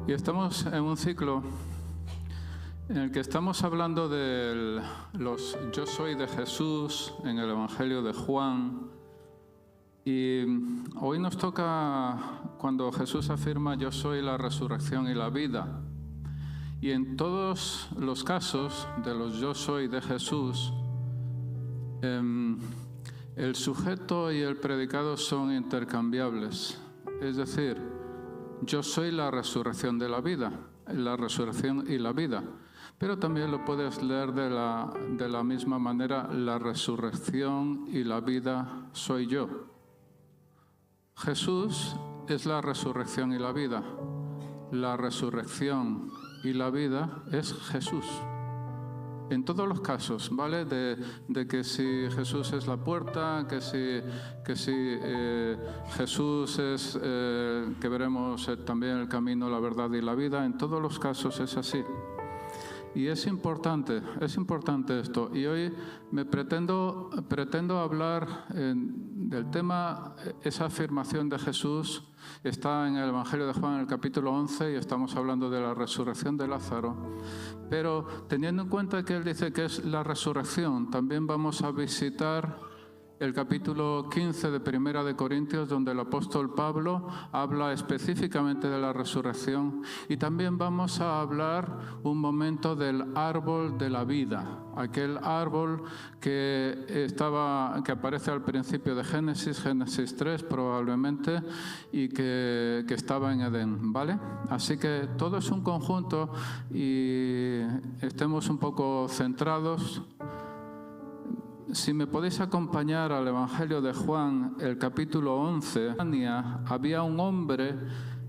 Y estamos en un ciclo en el que estamos hablando de los yo soy de Jesús en el Evangelio de Juan. Y hoy nos toca cuando Jesús afirma yo soy la resurrección y la vida. Y en todos los casos de los yo soy de Jesús, el sujeto y el predicado son intercambiables. Es decir, yo soy la resurrección de la vida, la resurrección y la vida. Pero también lo puedes leer de la misma manera, la resurrección y la vida soy yo. Jesús es la resurrección y la vida. La resurrección y la vida es Jesús. En todos los casos, ¿vale? De que si Jesús es la puerta, que si Jesús es, que veremos también el camino, la verdad y la vida, en todos los casos es así. Y es importante esto. Y hoy me pretendo hablar del tema, esa afirmación de Jesús. Está en el Evangelio de Juan, en el capítulo 11, y estamos hablando de la resurrección de Lázaro. Pero teniendo en cuenta que él dice que es la resurrección, también vamos a visitar el capítulo 15 de Primera de Corintios, donde el apóstol Pablo habla específicamente de la resurrección. Y también vamos a hablar un momento del árbol de la vida, aquel árbol que aparece al principio de Génesis 3 probablemente, y que estaba en Edén, ¿vale? Así que todo es un conjunto y estemos un poco centrados. Si me podéis acompañar al Evangelio de Juan, el capítulo 11, había un hombre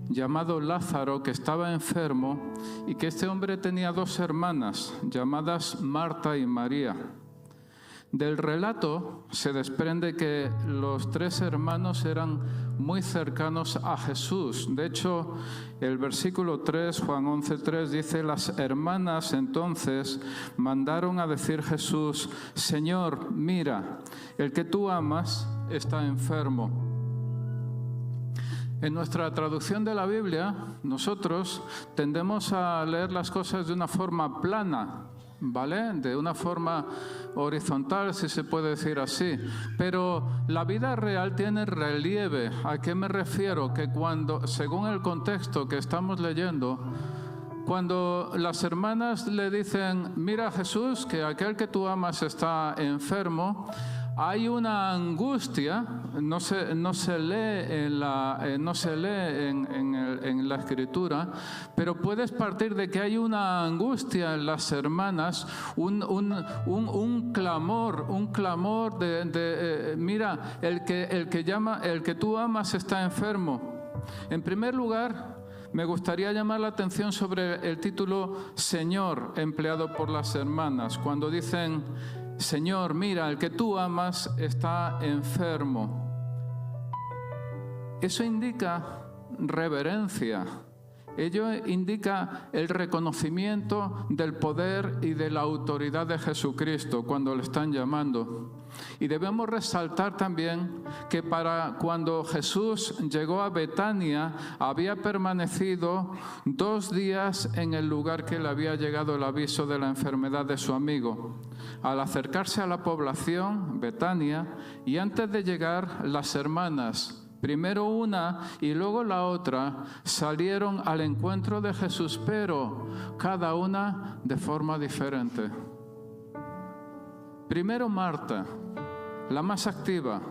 llamado Lázaro que estaba enfermo y que este hombre tenía dos hermanas llamadas Marta y María. Del relato se desprende que los tres hermanos eran muy cercanos a Jesús. De hecho, el versículo 3, Juan 11:3, dice: las hermanas entonces mandaron a decir Jesús: Señor, mira, el que tú amas está enfermo. En nuestra traducción de la Biblia, nosotros tendemos a leer las cosas de una forma plana, ¿vale? De una forma horizontal, si se puede decir así. Pero la vida real tiene relieve. ¿A qué me refiero? Que cuando, según el contexto que estamos leyendo, cuando las hermanas le dicen: mira, Jesús, que aquel que tú amas está enfermo, hay una angustia, no se lee en la Escritura, pero puedes partir de que hay una angustia en las hermanas, un clamor de mira, el que tú amas está enfermo. En primer lugar, me gustaría llamar la atención sobre el título Señor empleado por las hermanas, cuando dicen: Señor, mira, el que tú amas está enfermo. Eso indica reverencia. Ello indica el reconocimiento del poder y de la autoridad de Jesucristo cuando le están llamando. Y debemos resaltar también que para cuando Jesús llegó a Betania, había permanecido 2 días en el lugar que le había llegado el aviso de la enfermedad de su amigo. Al acercarse a la población, Betania, y antes de llegar, las hermanas, primero una y luego la otra, salieron al encuentro de Jesús, pero cada una de forma diferente. Primero Marta, la más activa,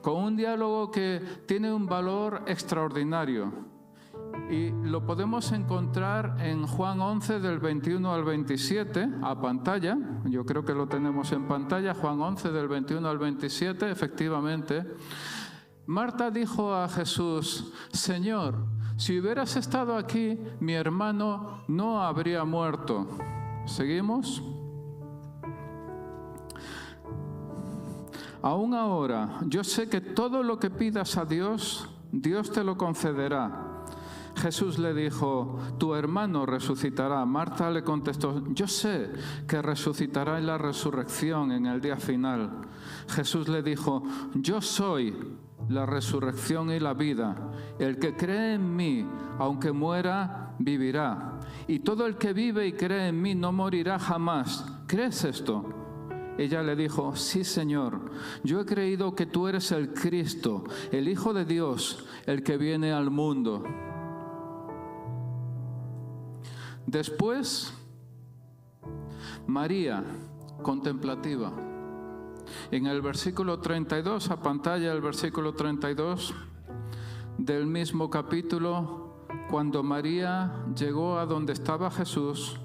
con un diálogo que tiene un valor extraordinario. Y lo podemos encontrar en Juan 11 del 21 al 27, a pantalla. Yo creo que lo tenemos en pantalla, Juan 11 del 21 al 27, efectivamente. Marta dijo a Jesús: Señor, si hubieras estado aquí, mi hermano no habría muerto. ¿Seguimos? Aún ahora, yo sé que todo lo que pidas a Dios, Dios te lo concederá. Jesús le dijo: tu hermano resucitará. Marta le contestó: yo sé que resucitará en la resurrección en el día final. Jesús le dijo: yo soy la resurrección y la vida. El que cree en mí, aunque muera, vivirá. Y todo el que vive y cree en mí no morirá jamás. ¿Crees esto? Ella le dijo: sí, Señor, yo he creído que tú eres el Cristo, el Hijo de Dios, el que viene al mundo. Después, María, contemplativa. En el versículo 32, a pantalla el versículo 32 del mismo capítulo, cuando María llegó a donde estaba Jesús,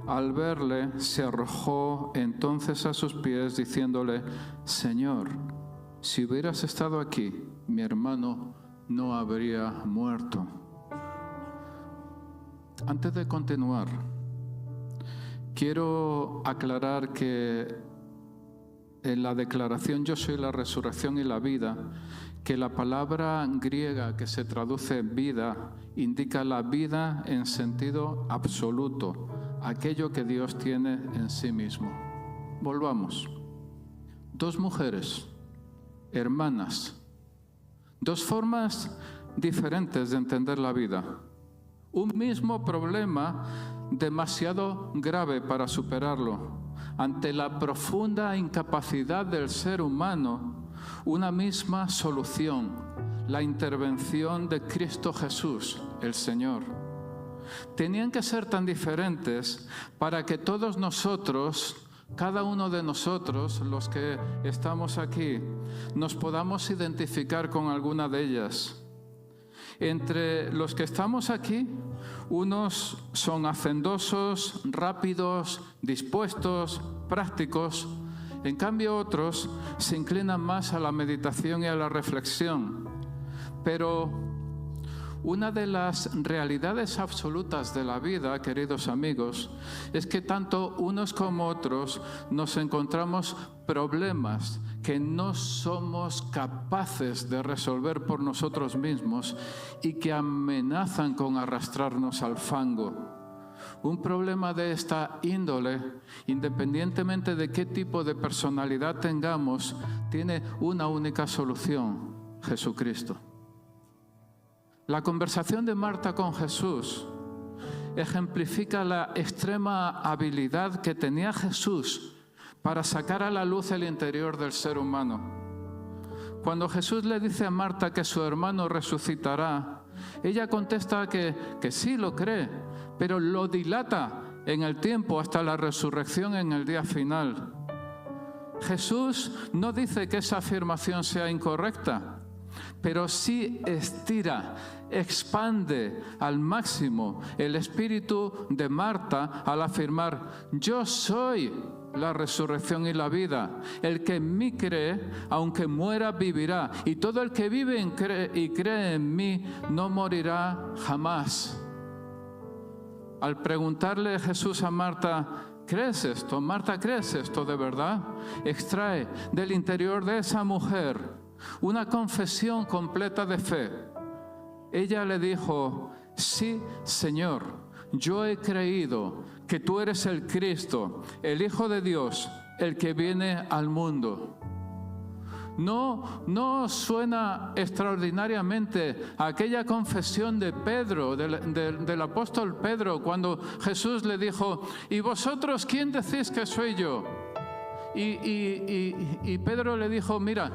al verle se arrojó entonces a sus pies diciéndole: Señor, si hubieras estado aquí, mi hermano no habría muerto. Antes de continuar, quiero aclarar que en la declaración yo soy la resurrección y la vida, que la palabra griega que se traduce vida indica la vida en sentido absoluto, aquello que Dios tiene en sí mismo. Volvamos. Dos mujeres, hermanas, dos formas diferentes de entender la vida. Un mismo problema demasiado grave para superarlo. Ante la profunda incapacidad del ser humano, una misma solución: la intervención de Cristo Jesús, el Señor. Tenían que ser tan diferentes para que todos nosotros, cada uno de nosotros, los que estamos aquí, nos podamos identificar con alguna de ellas. Entre los que estamos aquí, unos son hacendosos, rápidos, dispuestos, prácticos. En cambio, otros se inclinan más a la meditación y a la reflexión. Pero una de las realidades absolutas de la vida, queridos amigos, es que tanto unos como otros nos encontramos problemas que no somos capaces de resolver por nosotros mismos y que amenazan con arrastrarnos al fango. Un problema de esta índole, independientemente de qué tipo de personalidad tengamos, tiene una única solución: Jesucristo. La conversación de Marta con Jesús ejemplifica la extrema habilidad que tenía Jesús para sacar a la luz el interior del ser humano. Cuando Jesús le dice a Marta que su hermano resucitará, ella contesta que sí lo cree, pero lo dilata en el tiempo hasta la resurrección en el día final. Jesús no dice que esa afirmación sea incorrecta, pero sí estira, expande al máximo el espíritu de Marta al afirmar: yo soy la resurrección y la vida. El que en mí cree, aunque muera, vivirá. Y todo el que vive y cree en mí no morirá jamás. Al preguntarle Jesús a Marta: ¿crees esto? Marta, ¿crees esto de verdad? Extrae del interior de esa mujer una confesión completa de fe. Ella le dijo: sí, Señor, yo he creído que tú eres el Cristo, el Hijo de Dios, el que viene al mundo. ¿No suena extraordinariamente aquella confesión de Pedro, del apóstol Pedro, cuando Jesús le dijo: ¿y vosotros quién decís que soy yo? Y Pedro le dijo: mira,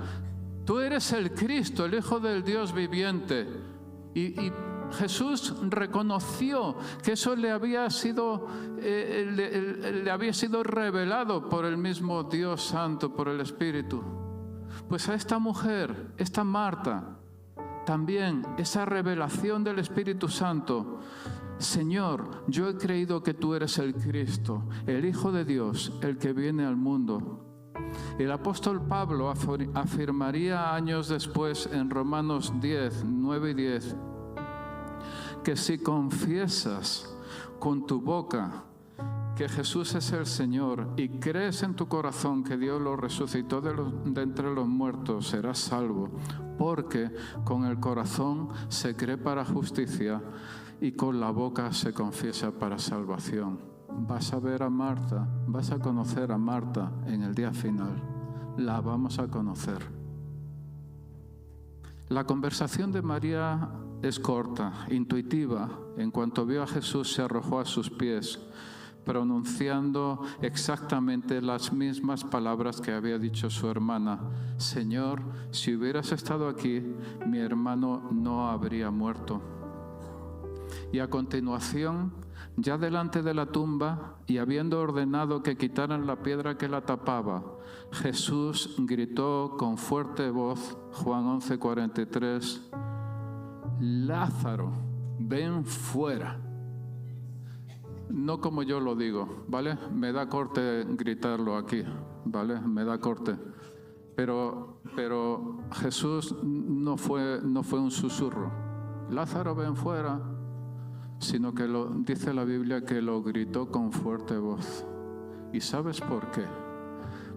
tú eres el Cristo, el Hijo del Dios viviente. Y Jesús reconoció que eso le había sido revelado por el mismo Dios Santo, por el Espíritu. Pues a esta mujer, esta Marta, también esa revelación del Espíritu Santo: Señor, yo he creído que tú eres el Cristo, el Hijo de Dios, el que viene al mundo. El apóstol Pablo afirmaría años después en Romanos 10, 9 y 10, que si confiesas con tu boca que Jesús es el Señor y crees en tu corazón que Dios lo resucitó de entre los muertos, serás salvo, porque con el corazón se cree para justicia y con la boca se confiesa para salvación. Vas a ver a Marta, vas a conocer a Marta en el día final. La vamos a conocer. La conversación de María es corta, intuitiva. En cuanto vio a Jesús, se arrojó a sus pies, pronunciando exactamente las mismas palabras que había dicho su hermana. Señor, si hubieras estado aquí, mi hermano no habría muerto. Y a continuación, ya delante de la tumba y habiendo ordenado que quitaran la piedra que la tapaba, Jesús gritó con fuerte voz, Juan 11:43, Lázaro, ven fuera. No como yo lo digo, ¿vale? Me da corte gritarlo aquí, ¿vale? Me da corte. Pero Jesús no fue un susurro. Lázaro, ven fuera. Sino que dice la Biblia que lo gritó con fuerte voz. ¿Y sabes por qué?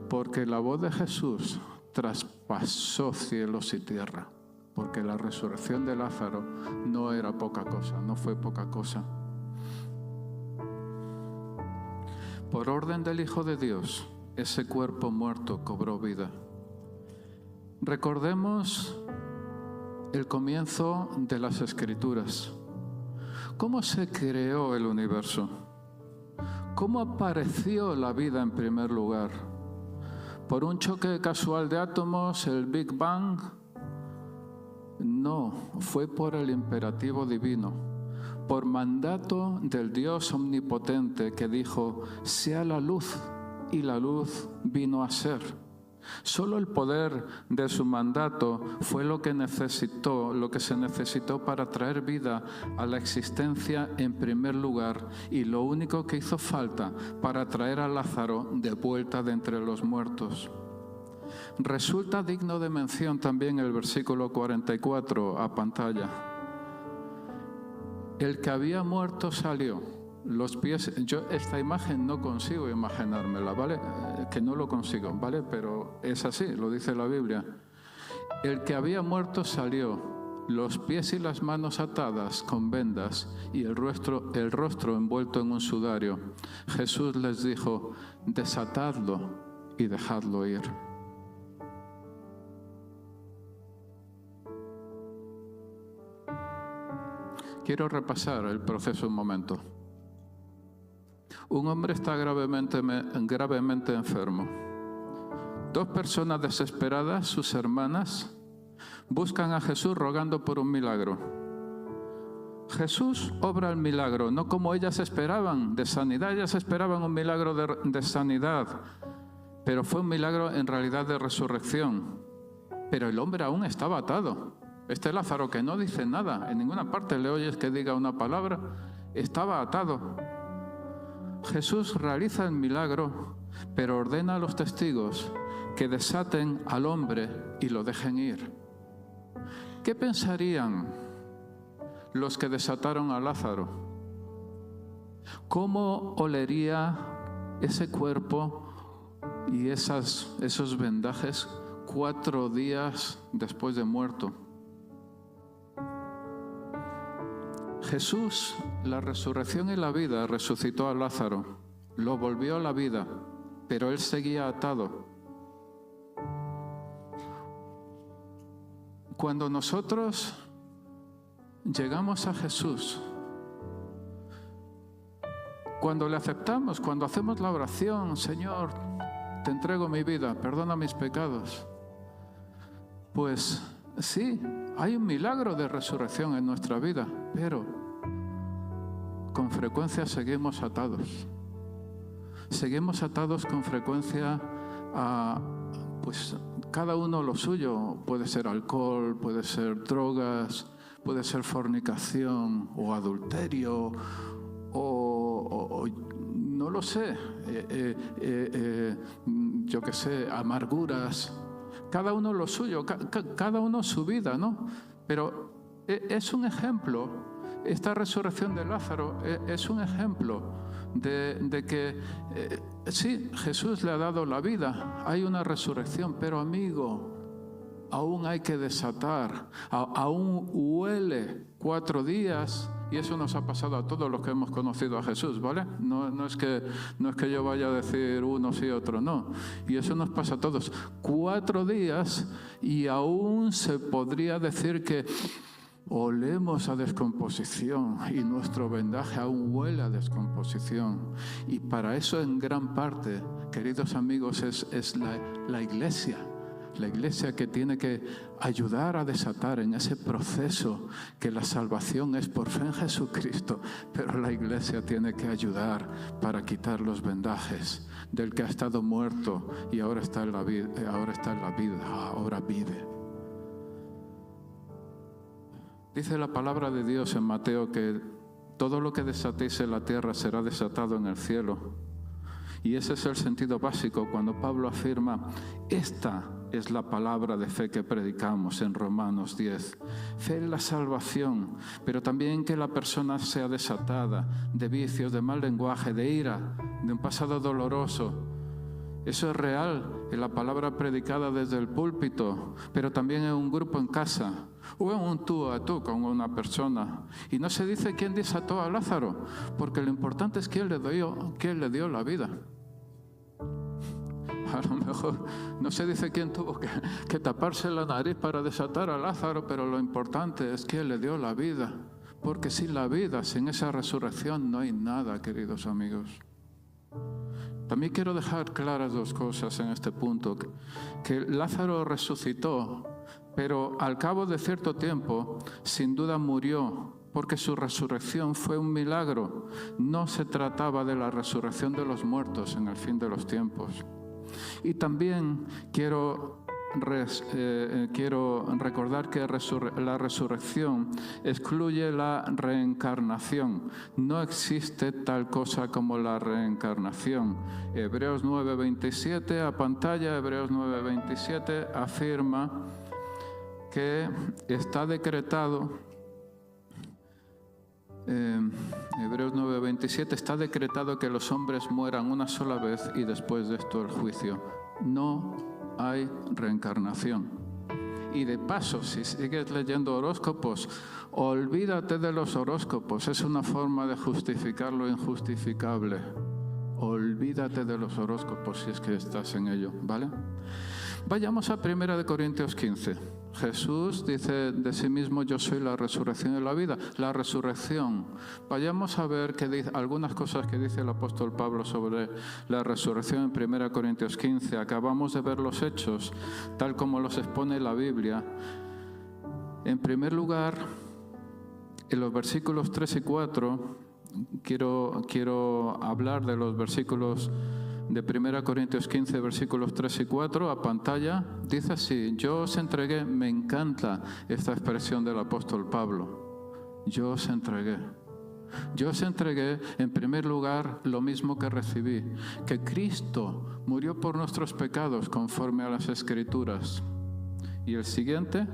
Porque la voz de Jesús traspasó cielos y tierra. Porque la resurrección de Lázaro no era poca cosa, no fue poca cosa. Por orden del Hijo de Dios, ese cuerpo muerto cobró vida. Recordemos el comienzo de las Escrituras. ¿Cómo se creó el universo? ¿Cómo apareció la vida en primer lugar? ¿Por un choque casual de átomos, el Big Bang? No, fue por el imperativo divino, por mandato del Dios omnipotente que dijo, sea la luz, y la luz vino a ser. Solo el poder de su mandato fue lo que se necesitó para traer vida a la existencia en primer lugar, y lo único que hizo falta para traer a Lázaro de vuelta de entre los muertos. Resulta digno de mención también el versículo 44 a pantalla. El que había muerto salió. Los pies, yo esta imagen no consigo imaginármela, ¿vale? Que no lo consigo, ¿vale? Pero es así, lo dice la Biblia. El que había muerto salió, los pies y las manos atadas con vendas y el rostro envuelto en un sudario. Jesús les dijo, desatadlo y dejadlo ir. Quiero repasar el proceso un momento. Un hombre está gravemente enfermo. Dos personas desesperadas, sus hermanas, buscan a Jesús rogando por un milagro. Jesús obra el milagro, no como ellas esperaban, de sanidad. Ellas esperaban un milagro de sanidad, pero fue un milagro en realidad de resurrección. Pero el hombre aún estaba atado. Este Lázaro, que no dice nada, en ninguna parte le oyes que diga una palabra, estaba atado. Jesús realiza el milagro, pero ordena a los testigos que desaten al hombre y lo dejen ir. ¿Qué pensarían los que desataron a Lázaro? ¿Cómo olería ese cuerpo y esos vendajes 4 días después de muerto? Jesús, la resurrección y la vida, resucitó a Lázaro, lo volvió a la vida, pero él seguía atado. Cuando nosotros llegamos a Jesús, cuando le aceptamos, cuando hacemos la oración, Señor, te entrego mi vida, perdona mis pecados, pues sí, hay un milagro de resurrección en nuestra vida, pero con frecuencia seguimos atados. Seguimos atados con frecuencia a, pues, cada uno lo suyo. Puede ser alcohol, puede ser drogas, puede ser fornicación o adulterio o no lo sé, yo qué sé, amarguras. Cada uno lo suyo, cada uno su vida, ¿no? Pero es un ejemplo. Esta resurrección de Lázaro es un ejemplo de que sí, Jesús le ha dado la vida, hay una resurrección, pero amigo, aún hay que desatar, aún huele 4 días Y eso nos ha pasado a todos los que hemos conocido a Jesús, ¿vale? No es que yo vaya a decir unos y otros, no. Y eso nos pasa a todos. 4 días y aún se podría decir que olemos a descomposición y nuestro vendaje aún huele a descomposición. Y para eso en gran parte, queridos amigos, es la iglesia. La iglesia que tiene que ayudar a desatar en ese proceso que la salvación es por fe en Jesucristo, pero la iglesia tiene que ayudar para quitar los vendajes del que ha estado muerto y ahora está en la vida, ahora vive. Dice la palabra de Dios en Mateo que todo lo que desatéis en la tierra será desatado en el cielo. Y ese es el sentido básico cuando Pablo afirma: esta es la palabra de fe que predicamos en Romanos 10. Fe en la salvación, pero también que la persona sea desatada de vicios, de mal lenguaje, de ira, de un pasado doloroso. Eso es real en la palabra predicada desde el púlpito, pero también en un grupo en casa o en un tú a tú con una persona. Y no se dice quién desató a Lázaro, porque lo importante es quién le dio la vida. A lo mejor no se dice quién tuvo que taparse la nariz para desatar a Lázaro, pero lo importante es quién le dio la vida. Porque sin la vida, sin esa resurrección, no hay nada, queridos amigos. También quiero dejar claras 2 cosas en este punto. Que Lázaro resucitó, pero al cabo de cierto tiempo, sin duda murió, porque su resurrección fue un milagro. No se trataba de la resurrección de los muertos en el fin de los tiempos. Y también quiero recordar que la resurrección excluye la reencarnación. No existe tal cosa como la reencarnación. Hebreos 9:27, a pantalla, Hebreos 9:27 afirma que está decretado. Hebreos 9:27 está decretado que los hombres mueran una sola vez y después de esto el juicio. No hay reencarnación. Y de paso, si sigues leyendo horóscopos, olvídate de los horóscopos. Es una forma de justificar lo injustificable. Olvídate de los horóscopos si es que estás en ello, ¿vale? Vayamos a 1 Corintios 15. Jesús dice de sí mismo: yo soy la resurrección y la vida. La resurrección. Vayamos a ver algunas cosas que dice el apóstol Pablo sobre la resurrección en 1 Corintios 15. Acabamos de ver los hechos, tal como los expone la Biblia. En primer lugar, en los versículos 3 y 4, quiero hablar de los versículos de 1 Corintios 15, versículos 3 y 4, a pantalla. Dice así: yo os entregué. Me encanta esta expresión del apóstol Pablo. Yo os entregué. Yo os entregué en primer lugar lo mismo que recibí, que Cristo murió por nuestros pecados conforme a las Escrituras. Y el siguiente,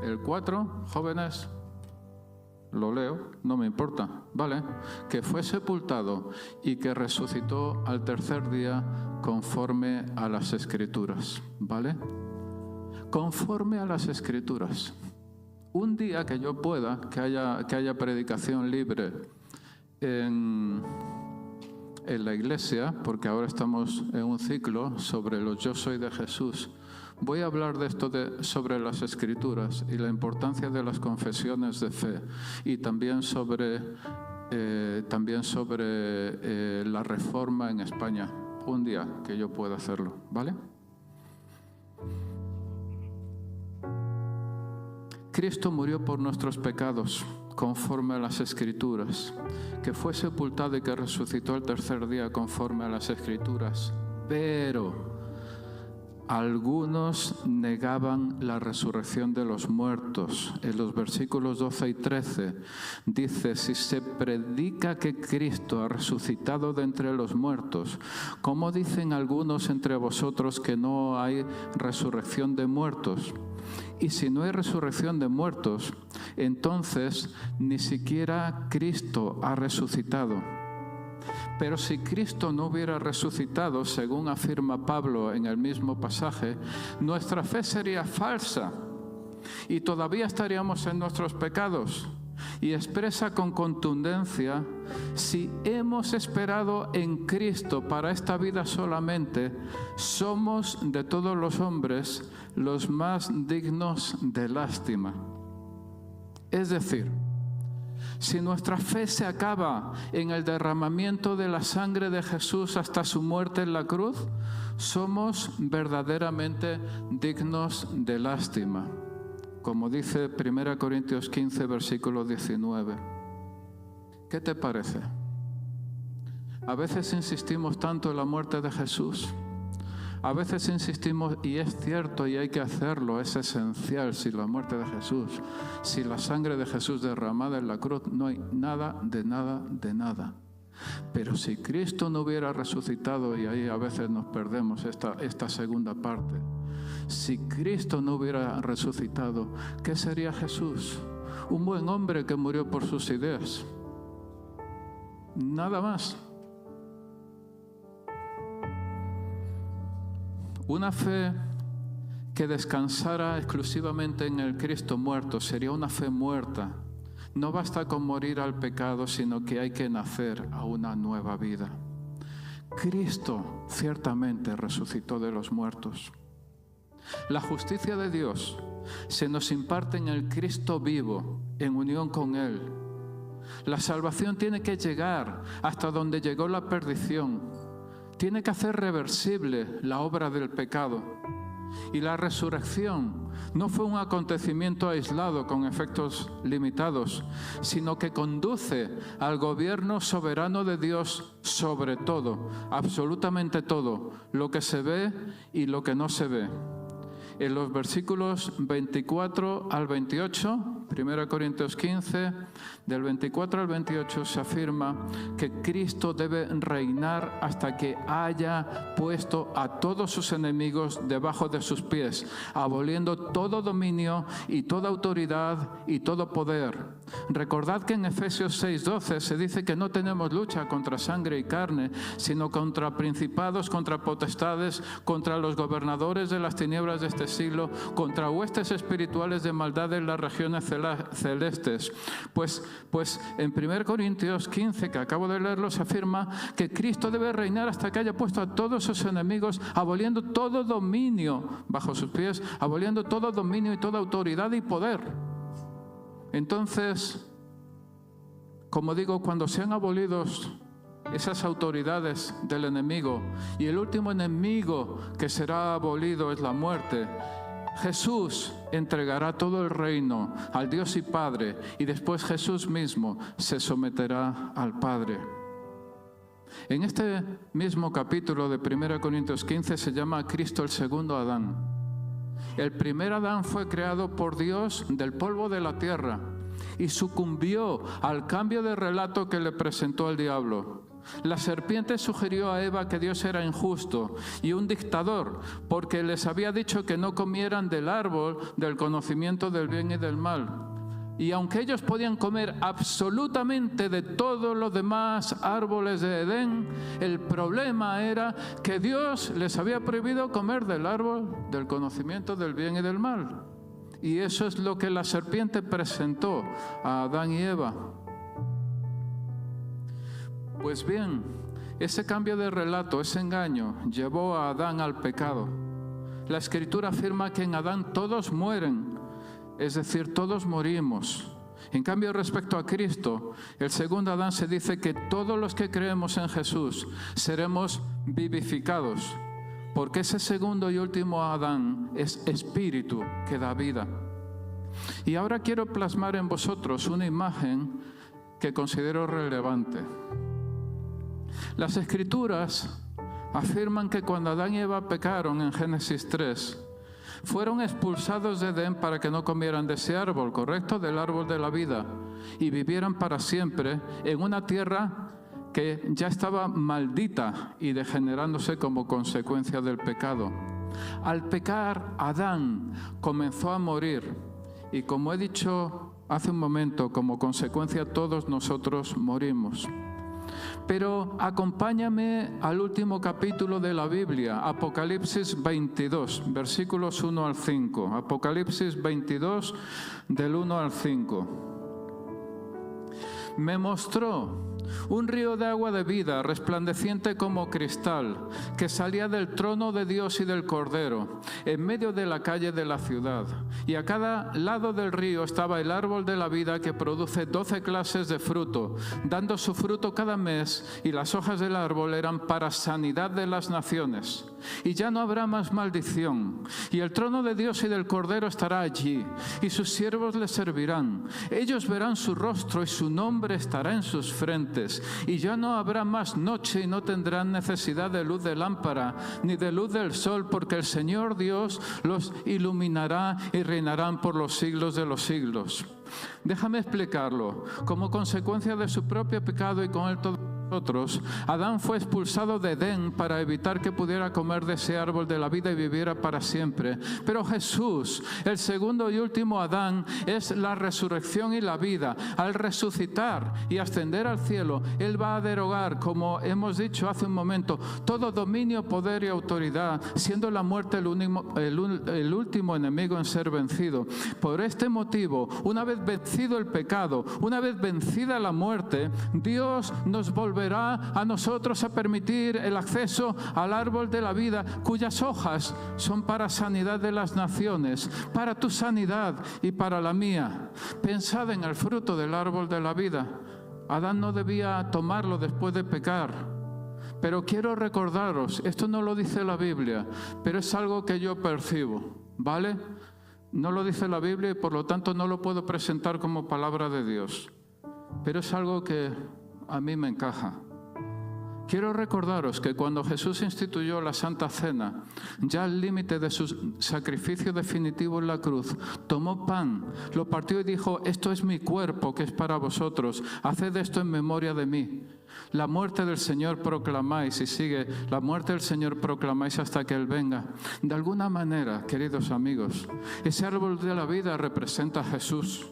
el 4, jóvenes, lo leo, no me importa, ¿vale? Que fue sepultado y que resucitó al tercer día conforme a las Escrituras, ¿vale? Conforme a las Escrituras. Un día que yo pueda, que haya predicación libre en la iglesia, porque ahora estamos en un ciclo sobre los yo soy de Jesús. Voy a hablar de esto sobre las Escrituras y la importancia de las confesiones de fe, y también sobre la reforma en España, un día que yo pueda hacerlo, ¿vale? Cristo murió por nuestros pecados conforme a las Escrituras, que fue sepultado y que resucitó el tercer día conforme a las Escrituras, pero algunos negaban la resurrección de los muertos. En los versículos 12 y 13 dice: si se predica que Cristo ha resucitado de entre los muertos, ¿cómo dicen algunos entre vosotros que no hay resurrección de muertos? Y si no hay resurrección de muertos, entonces ni siquiera Cristo ha resucitado. Pero si Cristo no hubiera resucitado, según afirma Pablo en el mismo pasaje, nuestra fe sería falsa y todavía estaríamos en nuestros pecados. y expresa con contundencia: si hemos esperado en Cristo para esta vida solamente, somos de todos los hombres los más dignos de lástima. Es decir, si nuestra fe se acaba en el derramamiento de la sangre de Jesús hasta su muerte en la cruz, somos verdaderamente dignos de lástima. Como dice 1 Corintios 15, versículo 19. ¿Qué te parece? A veces insistimos tanto en la muerte de Jesús. A veces insistimos, y es cierto y hay que hacerlo, es esencial. Si la muerte de Jesús, si la sangre de Jesús derramada en la cruz, no hay nada, de nada, de nada. Pero si Cristo no hubiera resucitado, y ahí a veces nos perdemos esta segunda parte, si Cristo no hubiera resucitado, ¿qué sería Jesús? Un buen hombre que murió por sus ideas. Nada más. Una fe que descansara exclusivamente en el Cristo muerto sería una fe muerta. No basta con morir al pecado, sino que hay que nacer a una nueva vida. Cristo ciertamente resucitó de los muertos. La justicia de Dios se nos imparte en el Cristo vivo, en unión con Él. La salvación tiene que llegar hasta donde llegó la perdición. Tiene que hacer reversible la obra del pecado. Y la resurrección no fue un acontecimiento aislado con efectos limitados, sino que conduce al gobierno soberano de Dios sobre todo, absolutamente todo, lo que se ve y lo que no se ve. En los versículos 24 al 28, 1 Corintios 15, del 24 al 28 se afirma que Cristo debe reinar hasta que haya puesto a todos sus enemigos debajo de sus pies, aboliendo todo dominio y toda autoridad y todo poder. Recordad que en Efesios 6:12 se dice que no tenemos lucha contra sangre y carne, sino contra principados, contra potestades, contra los gobernadores de las tinieblas de este siglo, contra huestes espirituales de maldad en las regiones celestes. Pues en 1 Corintios 15, que acabo de leerlo, se afirma que Cristo debe reinar hasta que haya puesto a todos sus enemigos, aboliendo todo dominio bajo sus pies, aboliendo todo dominio y toda autoridad y poder. Entonces, como digo, cuando sean abolidos esas autoridades del enemigo, y el último enemigo que será abolido es la muerte, Jesús entregará todo el reino al Dios y Padre, y después Jesús mismo se someterá al Padre. En este mismo capítulo de 1 Corintios 15 se llama a Cristo el segundo Adán. El primer Adán fue creado por Dios del polvo de la tierra y sucumbió al cambio de relato que le presentó el diablo. La serpiente sugirió a Eva que Dios era injusto y un dictador, porque les había dicho que no comieran del árbol del conocimiento del bien y del mal. Y aunque ellos podían comer absolutamente de todos los demás árboles de Edén, el problema era que Dios les había prohibido comer del árbol del conocimiento del bien y del mal. Y eso es lo que la serpiente presentó a Adán y Eva. Pues bien, ese cambio de relato, ese engaño, llevó a Adán al pecado. La Escritura afirma que en Adán todos mueren, es decir, todos morimos. En cambio, respecto a Cristo, el segundo Adán se dice que todos los que creemos en Jesús seremos vivificados, porque ese segundo y último Adán es espíritu que da vida. Y ahora quiero plasmar en vosotros una imagen que considero relevante. Las Escrituras afirman que cuando Adán y Eva pecaron en Génesis 3, fueron expulsados de Edén para que no comieran de ese árbol, ¿correcto? Del árbol de la vida, y vivieran para siempre en una tierra que ya estaba maldita y degenerándose como consecuencia del pecado. Al pecar, Adán comenzó a morir, y como he dicho hace un momento, como consecuencia todos nosotros morimos. Pero acompáñame al último capítulo de la Biblia, Apocalipsis 22, versículos 1 al 5. Apocalipsis 22, del 1 al 5. Me mostró un río de agua de vida, resplandeciente como cristal, que salía del trono de Dios y del Cordero, en medio de la calle de la ciudad. Y a cada lado del río estaba el árbol de la vida, que produce 12 clases de fruto, dando su fruto cada mes, y las hojas del árbol eran para sanidad de las naciones. Y ya no habrá más maldición. Y el trono de Dios y del Cordero estará allí, y sus siervos le servirán. Ellos verán su rostro, y su nombre estará en sus frentes. Y ya no habrá más noche, y no tendrán necesidad de luz de lámpara, ni de luz del sol, porque el Señor Dios los iluminará y reinarán por los siglos de los siglos. Déjame explicarlo. Como consecuencia de su propio pecado y con él todos nosotros, Adán fue expulsado de Edén para evitar que pudiera comer de ese árbol de la vida y viviera para siempre. Pero Jesús, el segundo y último Adán, es la resurrección y la vida. Al resucitar y ascender al cielo, Él va a derogar, como hemos dicho hace un momento, todo dominio, poder y autoridad, siendo la muerte el último enemigo en ser vencido. Por este motivo, una vez vencido el pecado, una vez vencida la muerte, Dios nos volverá a nosotros a permitir el acceso al árbol de la vida, cuyas hojas son para sanidad de las naciones, para tu sanidad y para la mía. Pensad en el fruto del árbol de la vida. Adán no debía tomarlo después de pecar. Pero quiero recordaros, esto no lo dice la Biblia, pero es algo que yo percibo, ¿vale? No lo dice la Biblia y por lo tanto no lo puedo presentar como palabra de Dios. Pero es algo que a mí me encaja. Quiero recordaros que cuando Jesús instituyó la Santa Cena, ya al límite de su sacrificio definitivo en la cruz, tomó pan, lo partió y dijo: esto es mi cuerpo que es para vosotros, haced esto en memoria de mí. La muerte del Señor proclamáis, y sigue, la muerte del Señor proclamáis hasta que Él venga. De alguna manera, queridos amigos, ese árbol de la vida representa a Jesús.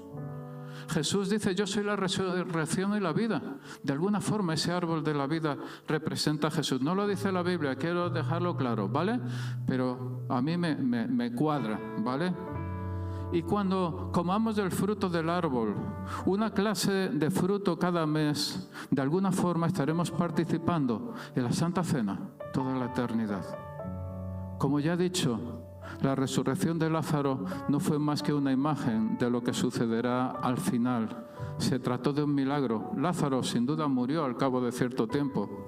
Jesús dice: yo soy la resurrección y la vida. De alguna forma ese árbol de la vida representa a Jesús. No lo dice la Biblia, quiero dejarlo claro, ¿vale? Pero a mí me cuadra, ¿vale? Y cuando comamos del fruto del árbol, una clase de fruto cada mes, de alguna forma estaremos participando en la Santa Cena toda la eternidad. Como ya he dicho, la resurrección de Lázaro no fue más que una imagen de lo que sucederá al final. Se trató de un milagro. Lázaro sin duda murió al cabo de cierto tiempo.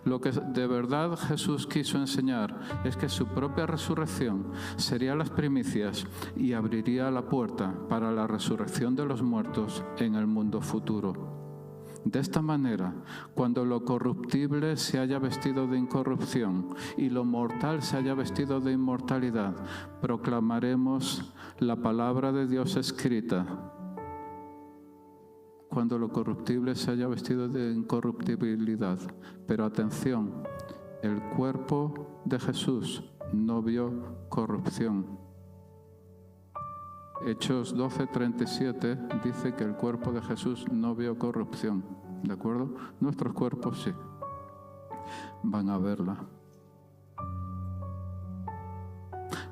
Lo que de verdad Jesús quiso enseñar es que su propia resurrección sería las primicias y abriría la puerta para la resurrección de los muertos en el mundo futuro. De esta manera, cuando lo corruptible se haya vestido de incorrupción y lo mortal se haya vestido de inmortalidad, proclamaremos la palabra de Dios escrita. Cuando lo corruptible se haya vestido de incorruptibilidad. Pero atención, el cuerpo de Jesús no vio corrupción. Hechos 12:37 dice que el cuerpo de Jesús no vio corrupción, ¿de acuerdo? Nuestros cuerpos sí, van a verla.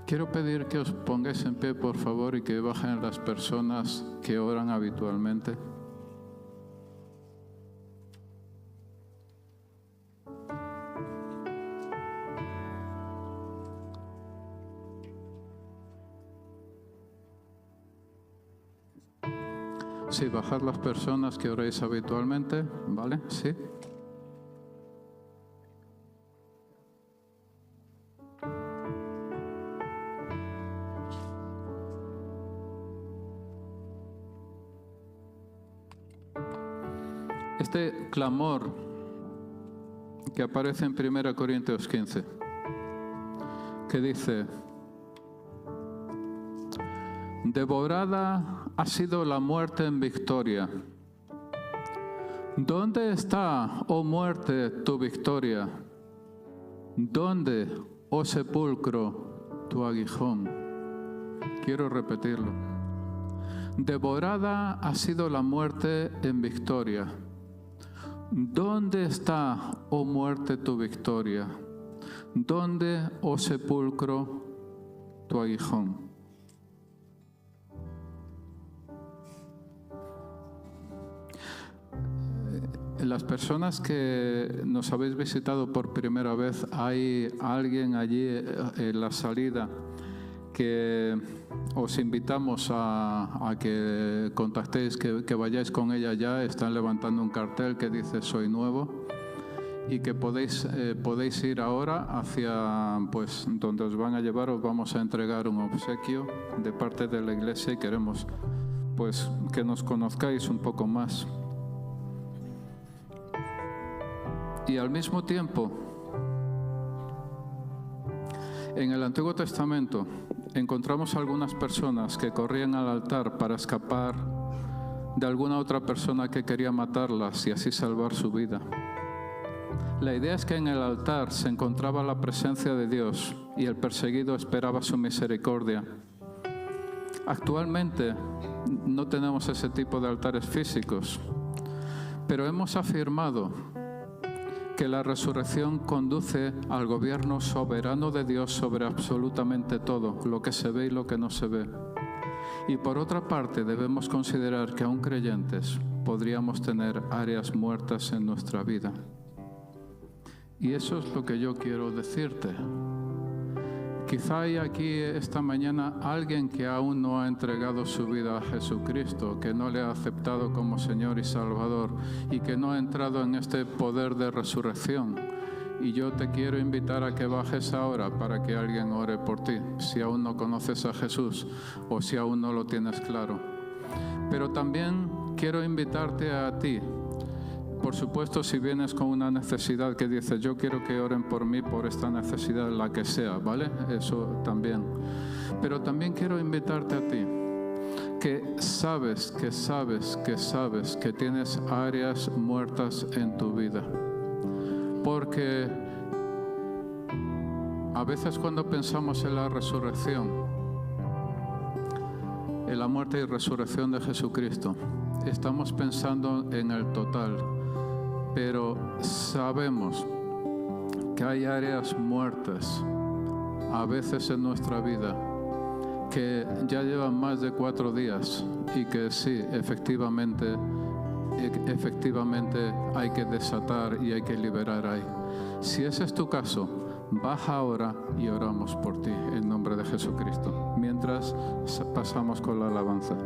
Quiero pedir que os pongáis en pie, por favor, y que bajen las personas que oran habitualmente. Sí, bajar las personas que oréis habitualmente, ¿vale? Sí. Este clamor que aparece en 1 Corintios 15, que dice: devorada ha sido la muerte en victoria. ¿Dónde está, oh muerte, tu victoria? ¿Dónde, oh sepulcro, tu aguijón? Quiero repetirlo. Devorada ha sido la muerte en victoria. ¿Dónde está, oh muerte, tu victoria? ¿Dónde, oh sepulcro, tu aguijón? Las personas que nos habéis visitado por primera vez, hay alguien allí en la salida que os invitamos a que contactéis, que vayáis con ella ya. Están levantando un cartel que dice "Soy nuevo", y que podéis ir ahora hacia pues donde os van a llevar. Os vamos a entregar un obsequio de parte de la iglesia y queremos pues que nos conozcáis un poco más. Y al mismo tiempo, en el Antiguo Testamento encontramos algunas personas que corrían al altar para escapar de alguna otra persona que quería matarlas y así salvar su vida. La idea es que en el altar se encontraba la presencia de Dios y el perseguido esperaba su misericordia. Actualmente no tenemos ese tipo de altares físicos, pero hemos afirmado que la resurrección conduce al gobierno soberano de Dios sobre absolutamente todo, lo que se ve y lo que no se ve. Y por otra parte, debemos considerar que aún creyentes podríamos tener áreas muertas en nuestra vida. Y eso es lo que yo quiero decirte. Quizá hay aquí esta mañana alguien que aún no ha entregado su vida a Jesucristo, que no le ha aceptado como Señor y Salvador y que no ha entrado en este poder de resurrección. Y yo te quiero invitar a que bajes ahora para que alguien ore por ti, si aún no conoces a Jesús o si aún no lo tienes claro. Pero también quiero invitarte a ti. Por supuesto, si vienes con una necesidad que dices, yo quiero que oren por mí por esta necesidad, la que sea, ¿vale? Eso también. Pero también quiero invitarte a ti, que sabes que tienes áreas muertas en tu vida. Porque a veces cuando pensamos en la resurrección, en la muerte y resurrección de Jesucristo, estamos pensando en el total. Pero sabemos que hay áreas muertas a veces en nuestra vida que ya llevan más de 4 días y que sí, efectivamente hay que desatar y hay que liberar ahí. Si ese es tu caso, baja ahora y oramos por ti en nombre de Jesucristo, mientras pasamos con la alabanza.